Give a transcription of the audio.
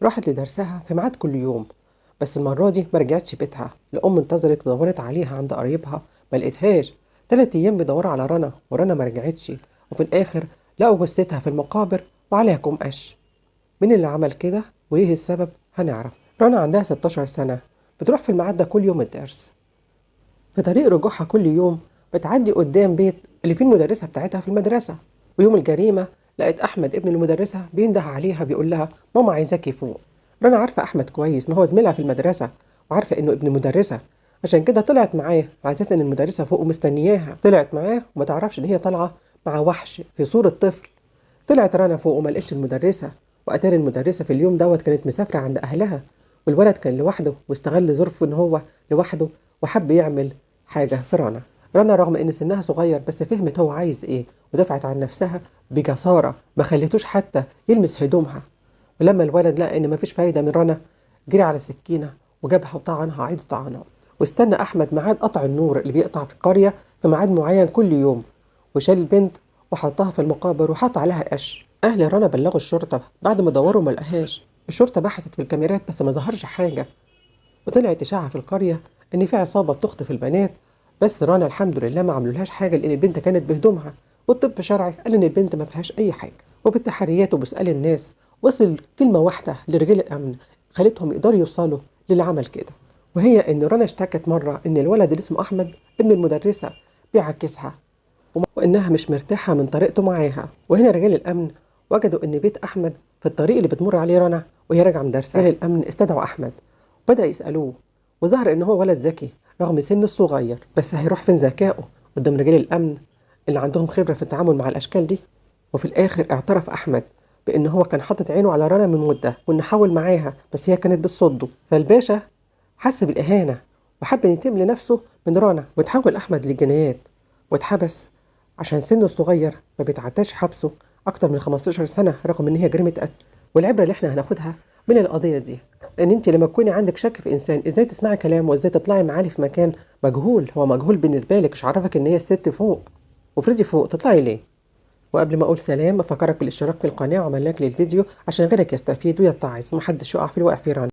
راحت لدرسها في ميعاد كل يوم، بس المرة دي ما رجعتش بيتها. الأم انتظرت ودورت عليها عند قريبها، ما لقيتهاش. 3 أيام بيدوروا على رنا ورنا ما رجعتش، وفي الآخر لقوا جثتها في المقابر وعليها كوم قش. مين اللي عمل كده وإيه السبب؟ هنعرف. رنا عندها 16 سنة، بتروح في الميعاد ده كل يوم الدرس. في طريق رجوعها كل يوم بتعدي قدام بيت اللي فيه المدرسة بتاعتها في المدرسة، ويوم الجريمة لقيت أحمد ابن المدرسة بينده عليها بيقول لها ماما عايزاكي فوق. رنا عارفة أحمد كويس، ما هو زميلها في المدرسة، وعارفة إنه ابن مدرسة، عشان كده طلعت معاه على أساس إن المدرسة فوق ومستنياها. طلعت معاه وما تعرفش إن هي طالعة مع وحش في صورة طفل. طلعت رنا فوق وما لقيتش المدرسة، وأتاري المدرسة في اليوم دوت كانت مسافرة عند أهلها، والولد كان لوحده واستغل ظروفه إن هو لوحده وحب يعمل حاجة في رنا. رنا رغم إن سنها صغير بس فهمت هو عايز إيه، ودفعت عن نفسها بجسارة، ما خليتوش حتى يلمس هدومها. ولما الولد لقى إن مفيش فايدة من رنا، جري على سكينة وجابها وطعنها عيد طعنها. واستنى أحمد ميعاد قطع النور اللي بيقطع في القرية في ميعاد معين كل يوم، وشال البنت وحطها في المقابر وحط عليها قش. أهل رنا بلغوا الشرطة بعد ما دوروا ما لقاهاش. الشرطة بحثت في الكاميرات بس ما ظهرش حاجة، وطلعت إشاعة في القرية إن في عصابة بتخطف البنات، بس رنا الحمد لله ما عملولهاش حاجة لأن البنت كانت بهدومها، والطب الشرعي قال إن البنت ما فيهاش أي حاجة. وبالتحريات وبسأل الناس وصل كلمة واحدة لرجال الأمن خلتهم يقدروا يوصلوا للي عمل كده، وهي إن رنا اشتكت مرة إن الولد اللي اسمه أحمد ابن المدرسة بيعكسها، وإنها مش مرتاحة من طريقته معاها. وهنا رجال الأمن وجدوا إن بيت أحمد في الطريق اللي بتمر عليه رنا وهي راجعة من درسها. رجال الأمن استدعوا أحمد وبدأ يسألوه، وظهر إن هو ولد ذكي رغم سنه الصغير، بس هيروح فين ذكائه قدام رجال الأمن اللي عندهم خبرة في التعامل مع الأشكال دي؟ وفي الآخر اعترف أحمد بإن هو كان حاطط عينه على رنا من مدة، وإن حاول معاها بس هي كانت بتصده. فالباشا حس بالإهانة وحب ينتقم لنفسه من رنا، وتحول أحمد للجنايات واتحبس عشان سنه الصغير ما بيتعداش حبسه أكتر من 15 سنة رغم إن هي جريمة قتل. والعبرة اللي احنا هناخدها من القضية دي ان انت لما تكوني عندك شك في انسان ازاي تسمعي كلامه وازاي تطلعي معاه في مكان مجهول. هو مجهول بالنسبة لك، مش عارفك ان هي الست فوق، وافرضي فوق تطلعي ليه؟ وقبل ما اقول سلام افكرك بالاشتراك في القناة وعمل لايك للفيديو عشان غيرك يستفيد ويتعظ ومحدش يقع في الوقع في رنا.